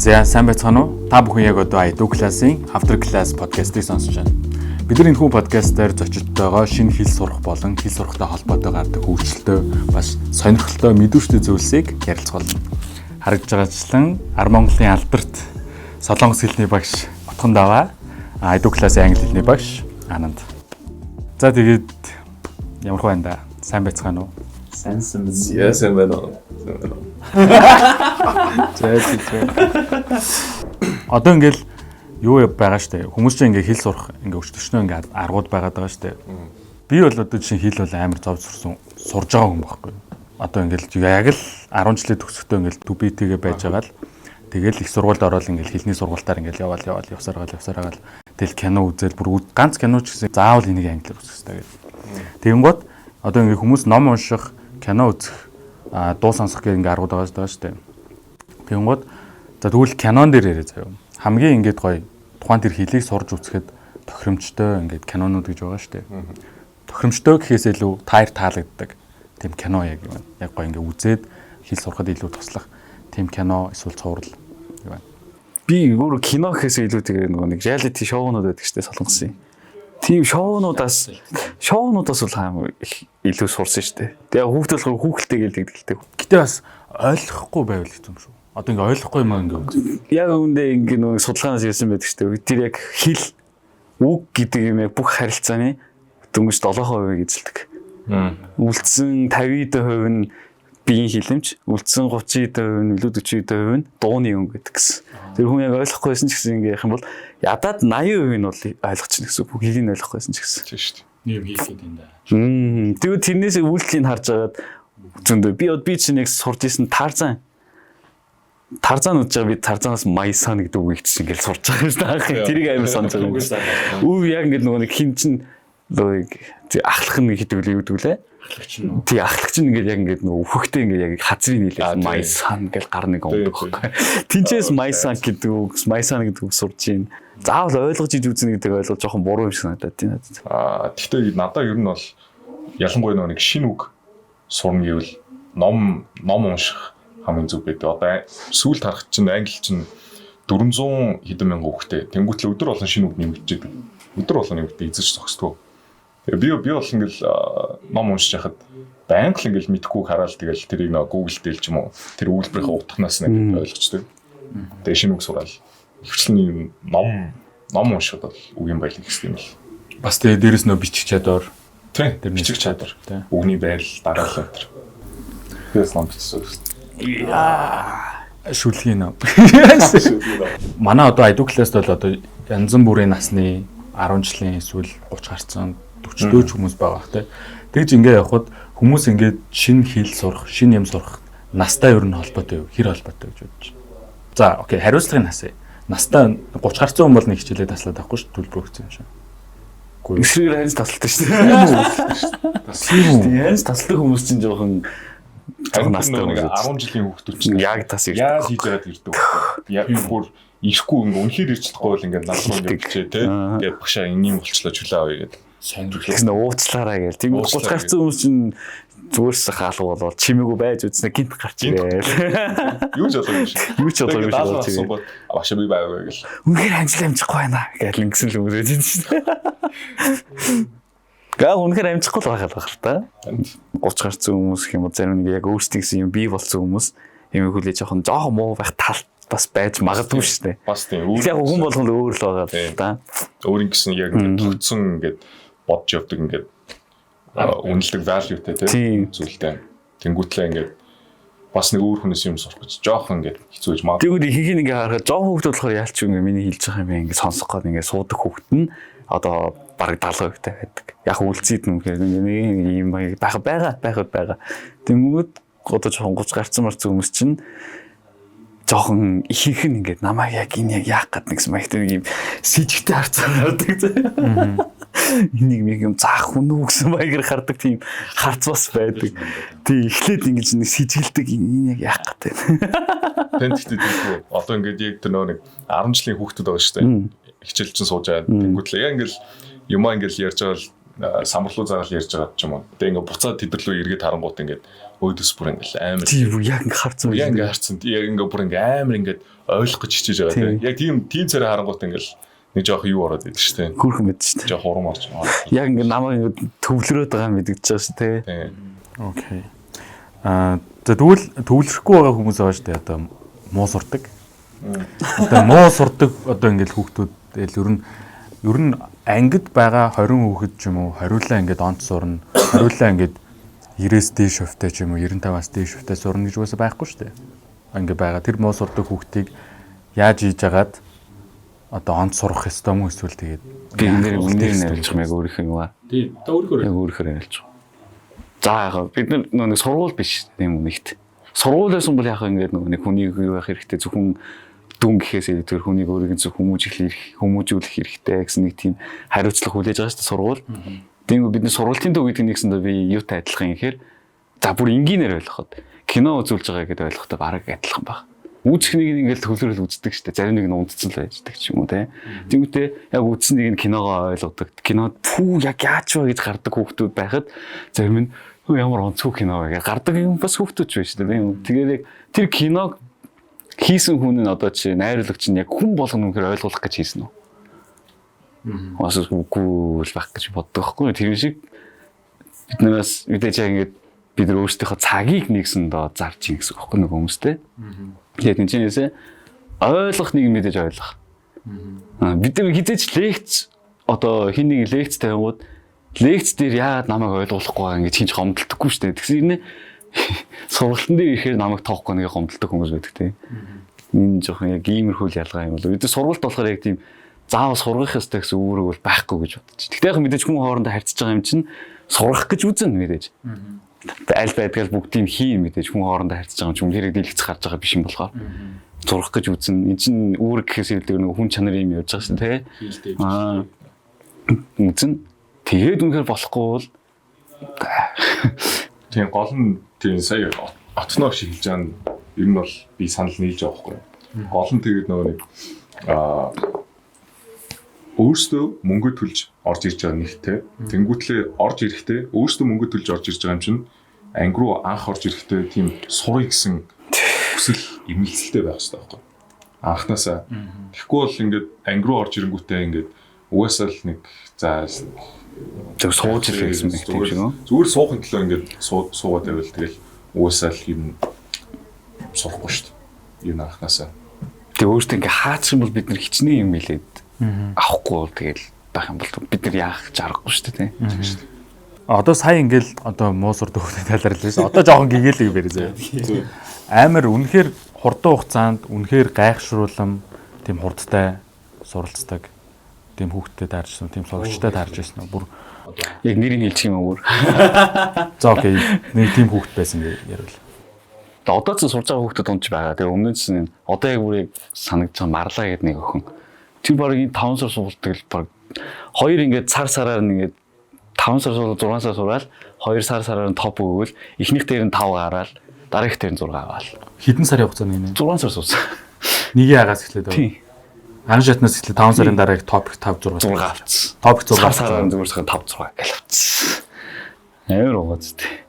За сайн байцгаана уу? Та бүхэн яг одоо IDU классын After Class podcast-ийг сонсож байна. Бид нар энэ хүн подкаст-аар зочдтойгоо шинэ хэл сурах болон хэл сурахтай холбоотой гардаг үйлчлэлтэй бас сонирхолтой мэдүүлжтэй зүйлсийг ярилцгаална. Харагдж байгаачлан Ар Монголын алдарт Солонгос хэлний багш Утхан Даваа, IDU классын англи хэлний багш Ананд. За тэгээд ямар байна да? Сайн байцгаана уу? Сайн байна. Одоо ингээл юу байгаа штэ. Хүмүүс чинь ингээ хэл сурах ингээ өчтөрчнөө ингээ аргууд байгаад байгаа штэ. Би бол одоо жишээ хэл бол амар зов сурж байгаа хүн байхгүй. Одоо ингээл яг л 10 жилийн төгсөхдөө ингээл төбитэйгээ байж байгаа л тэгэл их сургуульд ороод ингээл хэлний сургуультаар ингээл явсараагаал тэгэл кино үзэл бүр ганц кино ч гэсэн заавал энийг англиар үзэх хэрэгтэй гэдэг. Тэгэнгүүт одоо ингээ хүмүүс ном унших, кино үзэх, дуу сонсох гэх ингээ аргууд байгаа штэ. Тэгэнгүүт за тэгвэл кинон дээр яриа заяа. Хамгийн ингээд гоё тухайн тэр хэлийг сурж үзэхэд тохиромжтой ингээд кинонууд гэж байгаа шүү дээ. Тохиромжтой гэхээс илүү таалагддаг тийм кино яг юм. Яг гоё ингээд үзээд хэл сурахад илүү туслах тийм кино эсвэл цуврал юм. Би өөр кино гэхээс илүү тэгээ нэг reality шоунууд байдаг шүү дээ Солонгосын. Тийм шоунуудаас бол хаам илүү сурсан шүү дээ. Тэгээ хүүхдүүд болохоор хүүхэлтэй гэлдэгдэлтэй. Гэтэ бас ойлгохгүй байвал хэцүү юм шүү. Одоо ингээ ойлгохгүй юм ингээ үзээ. Яг үүндээ ингээ нэг судалгаанаас ирсэн байдаг шүү дээ. Тэр яг хэл үг гэдэг юм яг бүх харилцааны дөнгөж 7% эзэлдэг. Үлдсэн 50% нь биеийн хилэмж, үлдсэн 30% нь илүү 40% нь дууны өнгө гэдэг гэсэн. Тэр хүн яг ойлгохгүй байсан ч гэсэн ингээ явах юм бол ядаад 80% нь бол ойлгочихно гэсэн. Бүх хэлийг ойлгохгүй байсан ч гэсэн. Тийм шүү дээ. Нэг хэлээд юм да. Тэгээд тэрнээс үйлдэлийг харж агаад зөндөө би чинь яг сурж исэн Тарзан үзэж байгаа би Тарзанаас Майсан гэдэг үгийг чинь ингээл сурж байгаа юм байна. Тэрийг амар санаж байгаа. Үу яг ингээд нөгөө нэг хин чин ахлах нь гэдэг үл юу лээ. Ахлагч нь. Тий ахлагч нь ингээд яг ингээд нөгөө өөхтэй ингээд яг хазрын нийлээ Майсан гэж гар нэг ондог байхгүй. Тинчээс Майсан гэдэг үг сурж ийн. Заавал ойлгож иж үзнэ гэдэг ойлгож жоохон буруу юм шиг надад тийм. Гэхдээ надад ер нь бол ялангуяа нөгөө нэг шинэ үг сурна гэвэл ном унших хамгийн зүг байдаг. Одоо сүүлд харах чинь англи чинь 400 хэдэн мянган хүүхтэй. Тэнгүүтлээ өдөр болгон шинэ үг нэмэгдэж байдаг. Өдөр болгон нэмэгдээ эзэж зогсдгоо. Тэгээ би бол ингээл ном уншиж яхад байнга л ингээл мэдхгүй хараад тэгэл тэрийг нэг Google дээр ч юм уу тэр үйлдвэрийнхээ утганаас нэг ойлгочтой. Тэгээ шинэ үг сураал. Хвчлэн ном уншихад бол үгийн баялаг гэсэн юм л. Бас тэгээ дээрэс нөө бичих чадвар. Тийм. Тэр бичих чадвар. Үгний байр дараалал энэ. Тэгээс ном бичсэн үү? Шүлгийн нөө. Манай одоо IDU класст бол одоо янз бүрийн насны 10 жилийн эсвэл 30 гарсан 40 дөөж хүмүүс байгаа хэ. Тэгж ингээ явхад хүмүүс ингээд шинэ хэл сурах, шинэ юм сурах настай ер нь холбоотой юу? Хэр холбоотой гэж бодож байна. За, окей, хариуцлагын нас. Настай 30 гарсан хүн бол нэг хичээлээ таслаад авахгүй шүү, төлбөр өгсөн юм шиг. Эсрэгээр хайрц тасалдаг шүү дээ. Тийм. Хайрц тасалдаг хүмүүс чинь жоохон настай нэг 10 жилийн хүүхдүүд чинь яг тас ирдэг. Яаж хийж яваад ирдэг вэ? Яг бүр ирэхгүй ингээ үнэхээр ирж чадахгүй бол ингээ налуу явчихээ тий. Тэгээ багшаа ингийн болчлоо чөлөө авъя гэдэг. Тэгсэн уучлаарай гээл. Тийм 30 гарсан хүмүүс чинь зүгээрс хаалга болоод чимээгүй байж үзнэ гинт гарч ирээ. Юу ч болоогүй шүү. Юу ч болоогүй шүү. Багшаа би байваа гэл. Үнэхээр амжилт амжихгүй байна гэл ингэсэн л хүмүүс байдаг шүү. Гаа үнэхээр амжихгүй л байгаа л та. 30 гарсан хүмүүс гэх юм уу зарим нэг яг өөрсдийнхээ юм бий болсон хүмүүс юм хүлээж жоохон муу байх тал бас байж магадгүй шүү дээ. Бас тийм. Яг хүн болгоно өөр л байгаа л та. Өөрийн гэсэн яг төгсөн ингээд бодж явдаг ингээд үнэлдэг valueтэй тийм зүйлтэй. Тэнгүүтлээ ингээд бас нэг өөр хүнээс юм сурах гэж жоохон ингээд хэцүү гэж магадгүй. Тэгвэл ихийг ингээд харахад жоохон хүүхдүүд болохоор яалч юм миний хэлж байгаа юм ингээд сонсох гээд ингээд суудаг хүүхд нь одоо бараг 70% байдаг. Яг үлцээд нүгээр нэг юм байгаа. Тэнгүүд одоо жоохон 30 гарсан хүмүүс чинь жоохон ихийнх нь ингээд намайг яг энэ яах гээд нэгсэн маягт нэг юм сэжигтэй харцаар хардаг заа. Энийг юм заах хүн үү гэсэн маягаар хардаг тийм харц бас байдаг. Тий эхлээд ингэж нэг сэжиглдэг энэ яг яах гээд байна. Тэнцтэй тийггүй. Одоо ингээд яг тэр нэг 10 жилийн хүүхдүүд байгаа шүү дээ. Хичээл чинь сууж байгаа. Тэнгүүтлээ яг ингээд юмаа ингээд ярьж байгаа самбарлуу заагаал ярьж байгаа ч юм уу. Тэгээ ингээд буцаад тэдэрлүү эргээд харангуут ингээд өөдөөс бүр ингээд амар. Тийм яг ингээд харцсан. Яг ингээд харцсан. Яг ингээд бүр ингээд амар ингээд ойлгох гэж хичээж байгаа тийм. Яг тийм царай харангуут ингээл нэг жоох юу ороод идэв шүү дээ. Хүрхэн мэдэж шүү дээ. Жоох урам орж. Яг ингээ намайг төвлөрөөд байгаа мэдэгдэж байгаа шүү дээ. Тийм. Окей. За тэгвэл төвлөрөхгүй байгаа хүмүүс байгаа шүү дээ. Одоо муу сурдаг. Одоо муу сурдаг одоо ингээл хүүхдүүд ер нь ангид байгаа 20 хүүхэд ч юм уу хариулаа ингээд онц сурна. Хариулаа ингээд 90-с дээш хувьтай ч юм уу 95-аас дээш хувьтай сурна гэж үгүйсээ байхгүй шүү дээ. Ингээ байгаа. Тэр муу сурдаг хүүхдийг яаж хийж агаад одоо онц сурах ёстой юм эсвэл тэгээд би энэ үнээр нэрлэж байгаа яг өөрийнхөө юм аа. Тийм. Та өөрөөр нэрлэж байгаа. За яг бид нэг сургууль биш тийм үү нэгт. Сургуулиас бол яг ингээд нэг хүнийг юу байх хэрэгтэй зөвхөн дүн гэхээс илүүгээр хүнийг өөрийг зөв хүмүүжүүлэх хэрэгтэй гэсэн нэг тийм хариуцлага хүлээж байгаа шүү дээ сургууль. Тийм бидний сургуулийн төв гэдэг нэгсэндээ би юутай адилхан гэхээр за бүр энгийнээр ойлгоход кино үзүүлж байгаа гэдээ ойлгохтой бараг адилхан баг. Үзэхнийг ингээл төвлөрөл үздэг шүү дээ. Зарим нэг нь унтцсан л байждаг ч юм уу те. Тэгвэл яг үзснийг нь киногоо ойлгодог. Кинод фүү яг яач вэ гэж гардаг хүүхдүүд байхад зарим нь ямар онцгой кино вэ гэж гардаг юм бас хүүхдүүд ч байна шүү дээ. Тэгээд яг тэр киног хийсэн хүн нь одоо чи найруулагч нь яг хүн болгоно үнэхээр ойлгуулах гэж хийсэн үү? Бас үгүй л байх гэж боддог байхгүй. Тэр шиг биднээс мэдээж яг ингээд бид нар өөрсдийнхөө цагийг нэгсэн доо зарж ийн гэсэн үг байхгүй нэг хүмүүстэй. Тэгээд энэ чинээсээ ойлгох нэг мэдээж ойлгох. Бид нар хизээч лекц одоо хин нэг лекц тавингууд лекц дээр яагаад намайг ойлгуулахгүй байгаа ингэж хинч гомдолдоггүй шүү дээ. Тэгсэн юм сургалтын дээр ихээр намайг тоохгүй нэг гомдолдог хүмүүс байдаг тийм. Энэ жоохон яг иймэрхүү ялгаа юм болоо. Бид сургалт болохоор яг тийм заавал сургах ёстой гэсэн үүрэг бол байхгүй гэж бодчих. Тэгтээ яг мэдээж хүн хоорондоо харьцаж байгаа юм чинь сурах гэж үзэн мэдээж. Аль байдгаар бүгдийг хийн мэдээж хүн хоорондоо харьцаж байгаа юм чинь үнээр дийлэгцэх гарч байгаа биш юм болохоор сурах гэж үзэн. Энд чинь үүрэг гэхээс илүүгээр нэг хүн чанар юм явж байгаа шин тий. Үзэн. Тэгээд үнээр болохгүй бол тийм гол нь тийм сая отноо шиг хэлж байгаа нь ер нь бол би санал нийлж байгаа байхгүй. Гол нь тэгээд нөгөө нэг өөрсдөө мөнгө төлж орж ирж байгаа нэгтэй. Тэнгүүтлээ орж ирэхдээ өөрсдөө мөнгө төлж орж ирж байгаа юм чинь анги руу анх орж ирэхдээ тийм сурыг гэсэн хүсэл эмэлцэлтэй байх хэрэгтэй байхгүй. Анхнаасаа. Тэгэхгүй бол ингээд анги руу орж ирэнгүүтээ ингээд угаасаа л нэг за зөв сууж ирэх гэсэн байх тийм шиг нөө. Зүгээр суухын төлөө ингээд суугаад байвал тэгэл угаасаа л юм сурахгүй шүү дээ. Юу анхнаасаа. Тэгээ өөртөө ингээд хаачих юм бол бид нар хичнээн юм хэлээд авахгүй бол тэгэл байх юм бол бид нар яах гэж аргагүй шүү дээ тийм. Одоо сая ингээл одоо муу сурдаг хүүхдэд тайлбарлажсэн. Одоо жоохон гэгээлэг барьсан. Амар үнэхээр хурдан хугацаанд үнэхээр гайхшруулам тийм хурдтай суралцдаг тийм хүүхдэд таарчсан, тийм сурагчтай таарч байсан. Бүр яг нэрийг хэлчих юм уу? За окей. Нэг тийм хүүхд байсан гэж ярил. Одоо ч сурж байгаа хүүхдэд унж байгаа. Тэгээ өмнө нь одоо яг бүр санагдсан марлаа гэдэг нэг охин. Тэр баг 5 сар суулдаг л баг 2 ингээд сараар ингээд 5 сар суулаад 6 сар сураал 2 сараар нь топ өгөөл эхнийх дээр нь 5 гараал дараагийнх дээр нь 6 аваал. Хэдэн сарын хугацаанд гинэ? 6 сар суусан. Нэгийг агаас эхлээд байна. Тийм. Анх шатнаас эхлээд 5 сарын дараа их топ 5 6 авчихсан. Топ 6 сараар зүгээр 5 6 гэл авчихсан. Амар угаацтай.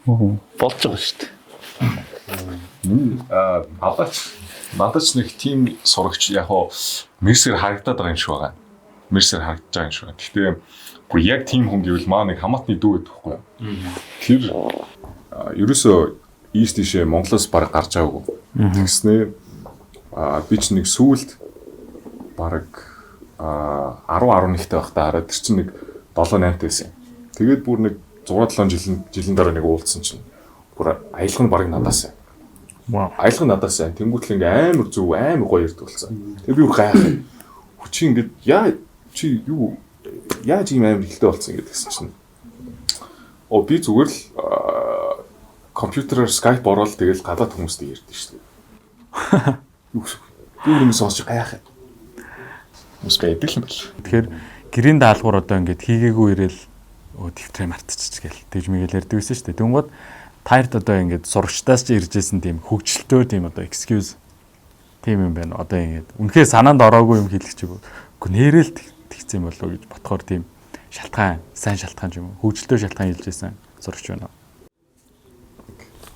Болж байгаа шүү дээ. Надад ч нэг тийм сурагч яг хоо Мерсер харагдаад байгаа юм шиг байгаа. Мерсер харагдаж байгаа юм шиг. Гэхдээ үгүй яг тийм хүн гэвэл маа нэг хамаатны дүү гэдэг байхгүй юу? Тэр ерөөсөө ийш тийшээ Монголоос баг гарч байгаагүй. Тэгснээ би ч нэг сүүлд баг 10-11-тэй байхдаа хараад тэр чинь нэг 7-8-тай байсан. Тэгээд бүр нэг 6-7 жилийн дараа нэг уулзсан чинь бүр аялах нь баг надаас байна. Вау. Аялах нь надаас байна. Тэнгүүтэл ингээ амар зөв амар гоё ярьдаг болсон. Тэгээд би бүр гайхав. Чи ингээ яа чи юу яаж ийм амар ихтэй болсон гэдгсэн чинь. Би зүгээр л компьютероор Skype ороод тэгэл гадаад хүмүүстэй ярьдэн шүү дээ. Би юм сонсож гайхав. Мус байдаг юм байна. Тэгэхээр гэрийн даалгавар одоо ингээд хийгээгүй ирээл дэвтрээ мартчихж гээл тэгж мэгэл ярьдаг байсан шүү дээ. Тэнгууд таард одоо ингээд сурагчдаас ч иржсэн тийм хөгжилтөө тийм одоо excuse тийм юм байна. Одоо ингээд үнэхээр санаанд ороогүй юм хэлэх чиг. Үгүй нэрэл тэгсэн юм болоо гэж бодохоор тийм шалтгаан, сайн шалтгаан юм уу? Хөгжилтөө шалтгаан хэлжсэн сурагч байна.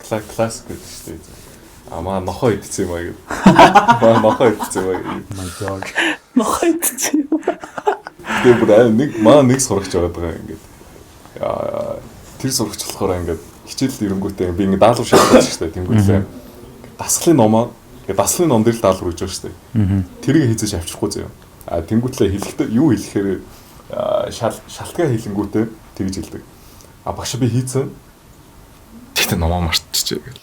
Классик гэдэг шүү дээ. Амаа нохоо идсэн юм аа гэдэг. Маа нохоо идсэн юм аа гэдэг. My dog. Нохоо идсэн. Тэгээ бүр нэг сурагч байгаа ингээд. Яа тэр сурагч болохоор ингээд хичээл ирэнгүүтээ би ингээд даалгавар шалгаж штэ тэнгүүтлээ. Дасгалын номоо ингээд дасгалын ном дээр л даалгавар өгч байгаа штэ. Тэрийг хийцэж авчрахгүй заяа. А тэнгүүтлээ хэлэхдээ юу хэлэхээр шалтгаан хэлэнгүүтээ тэгж хэлдэг. А багш би хийцэн. Тэгтээ номоо мартчихжээ гэл.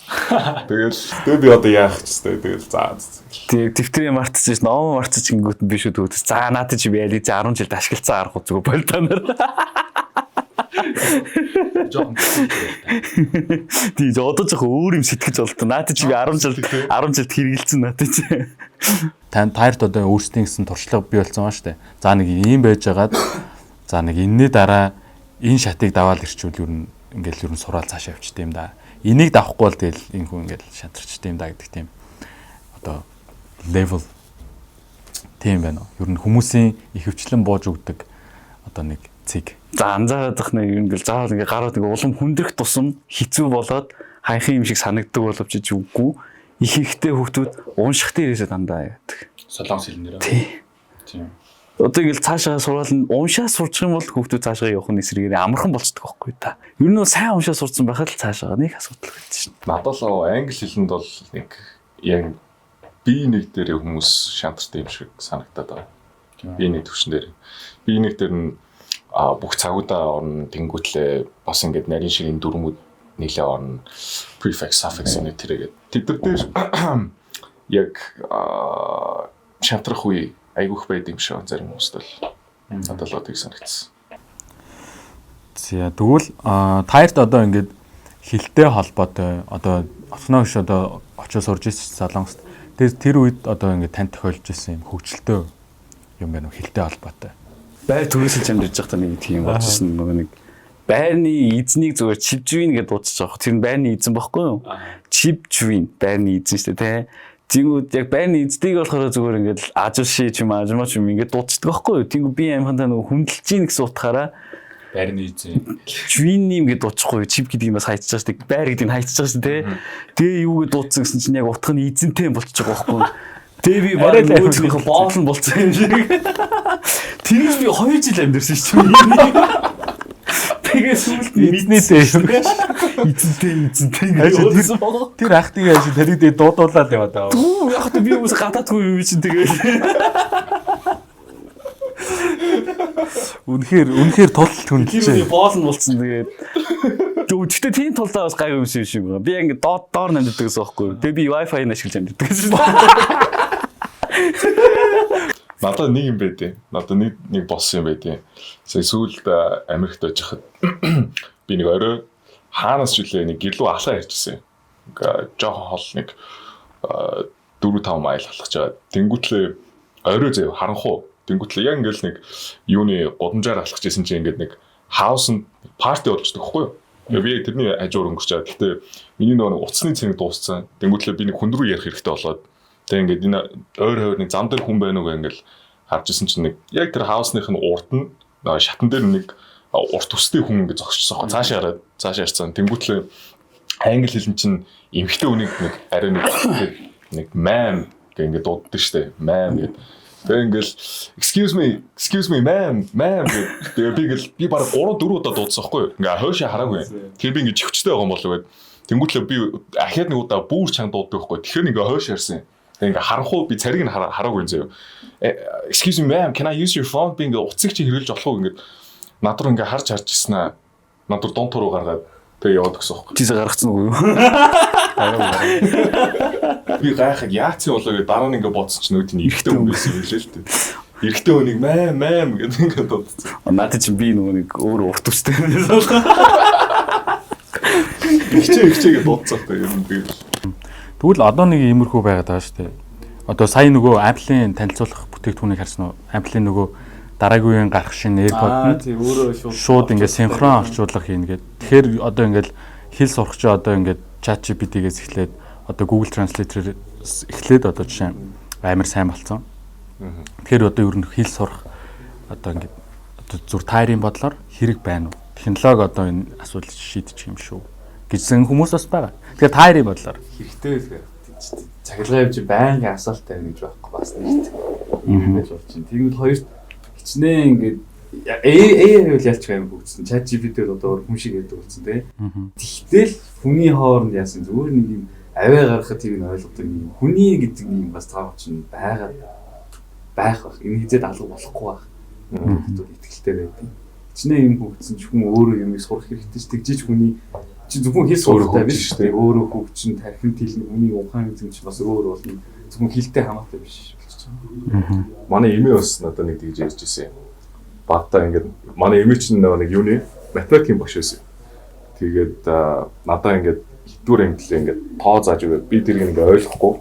Тэгээ би одоо яах ч гэсэн тэгэл заа. Тэг дэвтрээ мартчихж ном мартчих гингүүт нь биш үү. За надад чи би 10 жилд ашиглацсан арга зүгээр болтоноор. Жохон Тий одоо жоо өөр юм сэтгэж болтоо. Надад чи би 10 жилд хэрэгэлцэн надад чи. Таарт одоо өөрсдийн гэсэн туршлага бий болсон ба штэ. За нэг ийм байжгаад за нэг энэний дараа энэ шатыг даваал ирчүүл ер нь ингээл сураал цаашаа явчихдаг юм да. Энийг давахгүй бол тэгэл энэ хүн ингээл шантарчдаг юм да гэдэг тийм одоо level тийм байна. Ер нь хүмүүсийн ихэвчлэн бууж өгдөг одоо нэг цэг. За анзаарах нэг ингээл заавал ингээ гараад ингээ улам хүндрэх тусам хэцүү болоод хайхын юм шиг санагддаг боловч ч үгүй. Их ихтэй хүүхдүүд унших дээрээсээ дандаа яадаг. Солонгос хэлнээр. Тийм. Одоо ингээл цаашаа сурвал уншаа сурчих юм бол хүүхдүүд цаашаа явах нь эсрэгээр амархан болцдог байхгүй та. Ер нь сайн уншаа сурсан байхад л цаашаа нэг асуудал байдаг шин. Надад л англи хэлэнд бол нэг яг би нэг дээр хүмүүс шантартай юм шиг санагдаад байгаа. Би нэг төвшин дээр. Би нэг дээр нь бүх цагуудаа орно тэнгүүтлээ бас ингээд нарийн шиг энэ дүрмүүд нийлээ орно. Prefix, suffix энэ тэрэг. Тэд нар дээр яг шантрах үе айгүйх байд юм шиг зарим хүмүүст бол надад л тийг санагдсан. За тэгвэл таарт одоо ингээд хилтэй холбоотой одоо автономч одоо очиж сурж ирсэн Солонгост тэр үед одоо ингээд тань тохиолж ирсэн юм хөгжилтэй юм байна уу хилтэй холбоотой. Байр төрөөсөж амьдарч байхдаа нэг тийм болчихсон нөгөө нэг байрны эзнийг зүгээр чипжвин гэдээ дуудаж байгаа. Тэр нь байрны эзэн бохгүй юу? Чипжвин байрны эзэн шүү дээ, тэ. Тэнгүүд яг байрны эздийг болохоор зүгээр ингээд ажуши ч юм ажмаа ч юм ингээд дууддаг байхгүй юу? Тэнгүү би амхантаа нөгөө хүндэлж ийн гэсэн утгаараа байрны эзэн Жвин нэм гэдээ дуудахгүй чип гэдэг юм бас хайцаж байгаа шүү дээ. Байр гэдэг нь хайцаж байгаа шүү дээ. Тэгээ юу гэдээ дуудсан гэсэн чинь яг утга нь эзэнтэй болчихж байгаа байхгүй юу? Тэгээ би бараг нөгөөднийхөө боолн болцсон юм шиг. Тэрийг би 2 жил амьдэрсэн шүү дээ. Тэгээ сүлд эзнээтэй шүү. эзэнтэй. Тэр ахтыг яаж тэрийг дуудуулаад яваад байгаа. Түү яг та би юус гадаадгүй юм чинь тэгээ. Үнэхээр тул хүндлээ. Би боолн болцсон тэгээд. Гэхдээ тийм тулдаа бас гай юм шиг байна. Би ингэ доор намддаг гэсэн байхгүй юу? Тэгээ би Wi-Fi ашиглаж амьддаг гэсэн. Надад нэг юм байдیں۔ Надад нэг болсон юм байдیں۔ Сая сүүлд Америкт байж хахад би нэг орой хаанаас ч үлээ нэг гэлүү алхаа ярьжсэн. Ингээ жоохон хол нэг 4-5 майл халахж байгаа. Тэнгүүтлээ орой зав харанхуу. Тэнгүүтлээ яг ингээл нэг юуны гудамжаар алхаж исэн чинь ингээд нэг хаусанд парти болждаг хгүй юу? Би тэрний хажуур өнгөрч байгаа. Гэхдээ миний нөгөө утасны цэнэг дууссан. Тэнгүүтлээ би нэг хүн рүү ярих хэрэгтэй болоод тэг ингээд энэ ойр хойрны зам дээр хүн байна уу гэнгээл харж исэн чинь нэг яг тэр хаусных нь урд нь шатан дээр нэг урт төстэй хүн ингээд зогсчихсон. Цаашаа хараад цаашаа харцсан. Тэнгүүтлээ англи хэлэн чинь эмхтэй үнийг нэг арай нэг ma'am гэнгээ ингээд дууддаг штэ. Ma'am гэдэг. Тэгээ ингээл excuse me ma'am гэдэг. Би бараг 3-4 удаа дуудсан хгүй юу. Ингээ хойшоо хараагүй. Тэр би ингээ чихвчтэй байгаа юм болов гээд. Тэнгүүтлээ би ахаад нэг удаа бүр чанга дууддаг хгүй. Тэгэхээр ингээ хойшоо харсан. Тэгээ ингээ харанхуу би цариг нь хараагүй заяа. Excuse me ma'am, can I use your phone? Би ингээ утсыг чи хэрүүлж болох уу ингээд над руу ингээ харж ирсэн аа. Над руу донтор руу гаргаад тэгээ яваад өгсөн хгүй. Тийсээ гаргацсан уу юу? Би гайхаад яац юм болоо гэдэг дараа нь ингээ бодсон чинь өөд нь эргэтэй хүн байсан юм лээ л дээ. Эргэтэй хүнийг мам гэдэг ингээ бодсон. Надад чинь би нөгөө нэг өөр урт үстэй. Ихчээ бодсон байхгүй юм тэгэл. Тэгвэл одоо нэг иймэрхүү байгаад байгаа шүү дээ. Одоо сая нөгөө Apple-ийн танилцуулах бүтээгдэхүүнийг харсан уу? Apple-ийн нөгөө дараагийн үеийн гарах шинэ AirPod тийм өөрөө шууд ингээд синхрон орчуулга хийнэ гэдэг. Тэгэхээр одоо ингээд хэл сурах чи одоо ингээд ChatGPT-гээс эхлээд одоо Google Translate-ээр эхлээд одоо жишээ амар сайн болцсон. Тэгэхээр одоо ер нь хэл сурах одоо ингээд одоо зүр таарийн бодлоор хэрэг байна уу? Технологи одоо энэ асуудлыг шийдчих юм шүү гэсэн хүмүүс бас байгаа. Тэгэхээр таарийн бодлоор хэрэгтэй байлаа. цахилгаан явж байнгын асуулт тавина гэж байхгүй бас нэг юм байж болж байна. Тэгвэл хоёрт хичнээн ингээд AI бол ялч гайм хөгжсөн. ChatGPT бол одоо хүн шиг ярьдаг болсон тий. Тэгтэл хүний хооронд яасан зүгээр нэг юм аваа гаргахад тийг нь ойлгодог юм. Хүний гэдэг юм бас таав чинь байх бах. Энэ хизээд алга болохгүй байх. Хүмүүс итгэлтэй байдаг. Хичнээн юм хөгжсөн ч хүн өөрөө юмыг сурах хэрэгтэй ч тэгжиж хүний чи зөвхөн хэл сурахтай биш шүү дээ. Өөрөө хөгжин тархинд хэлний хүний ухаан юм чи бас өөр болно. Зөвхөн хэлтэй хамаатай биш болчих жоо. Манай эмээ бас надад нэг тэгж ярьж ирсэн юм. Багтаа ингээд манай эмээ чинь нэг юуны математикийн багш байсан. Тэгээд надаа ингээд хэдүүр англи ингээд тоо зааж өгөө. Би тэрийг ингээд ойлгохгүй.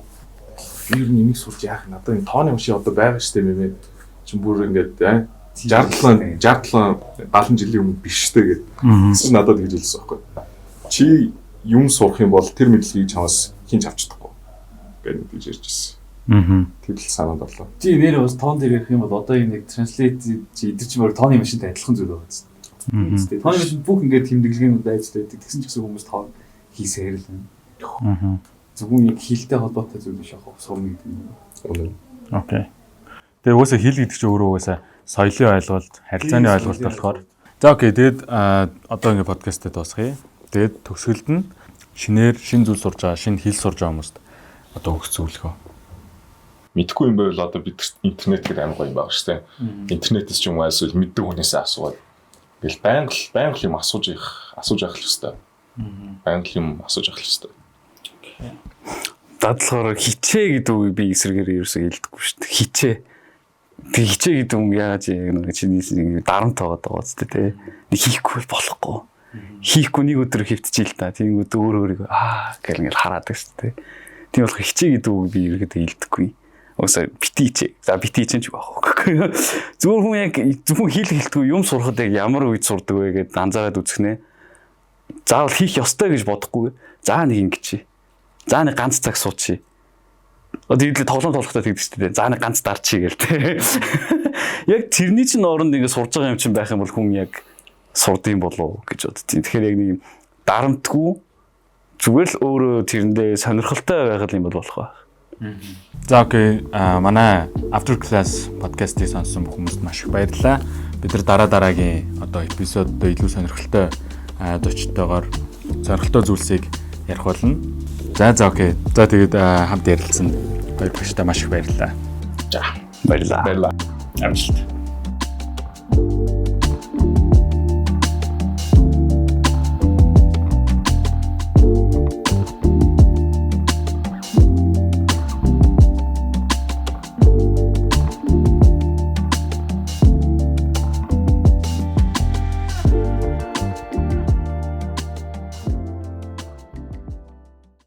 Би юу нэмийг сурч яах надад энэ тооны машин одоо байгаа шүү дээ мэмээ. Чин бүр ингээд 67 70 жилийн өмнө биш шүү дээ гэд. Чи надад тэгж хэлсэн байхгүй. Чи юм сурах юм бол тэр мэдлэгийг чамаас хинч авч чадахгүй. Гэт тэгж ярьж ирсэн. Тэгэл санаанд орлоо. Чи нэр бас тоон дээр ярих юм бол одоо энэ нэг транслейт чи идэр чи мөр тооны машинтай адилхан зүйл байгаа гэсэн. Тооны машин бүх ингээд тэмдэглэгээнүүд байж байдаг. Тэгсэн ч гэсэн хүмүүс тоон хийсээр л байна. Зөвхөн яг хэлтэй холбоотой зүйл биш яг сурна гэдэг юм. Окей. Тэгээ угаасаа хэл гэдэг чинь өөрөө угаасаа соёлын ойлголт, харилцааны ойлголт болохоор. За окей. Тэгээд одоо ингээд подкастаа дуусгая. Тэгээд төгсгөлд нь шинээр шин зүйл сурж байгаа, шин хэл сурж байгаа хүмүүст одоо өгөх зөвлөгөө. Мэдхгүй юм байвал одоо бид интернет гэдэг амар гоё юм байна шүү дээ. Интернетээс ч юм уу эсвэл мэддэг хүнээсээ асууад. Тэгэл байнга юм асууж явах хэрэгтэй. Байнга юм асууж явах хэрэгтэй. Дадлахаар хичээ гэдэг үг би эсрэгээр ерөөсөө хэлдэггүй шүү дээ. Хичээ. Тэг хичээ гэдэг үг яаж нэг чиний дарамт байгаа ч тий. Нэг хийхгүй болохгүй. Хийхгүй нэг өдөр хэвтчихээ л та. Тийм өөр гэл ингээл хараад байгаа шүү дээ. Тийм болохоор хичээ гэдэг үг би ерөөдөө хэлдэггүй. Өсөө битийч. За битийч ч байхгүй. Зүгээр хүн яг зөвхөн хэлтгүй юм сурахад яг ямар үед сурдаг вэ гэдээ анзаараад үзэхнэ. Заавал хийх ёстой гэж бодохгүй. За нэг ингэж. За нэг ганц цаг суучих. Одоо хэдл тоглоом тоглохтой тэгдэг шүү дээ. За нэг ганц дарчий гээл те. Яг тэрний чинь оронд ингэ сурж байгаа юм чинь байх юм бол хүн яг сурдсан болов гэж боддیں۔ Тэгэхээр яг нэг дарамтгүй зүгээр л өөрөө тэрэндээ сонирхолтой байгаад юм бол болох байх. За окей. Манай After Class podcast-ийг сонссон бүх хүмүүст маш их баярлалаа. Бид нар дараагийн одоо эпизодод илүү сонирхолтой зочдтойгоор сонирхолтой зүйлсийг ярих болно. За окей. За тэгээд хамт ярилцсан хоёр багштай маш их баярлалаа. За баярлалаа. баярлалаа. Амжилт.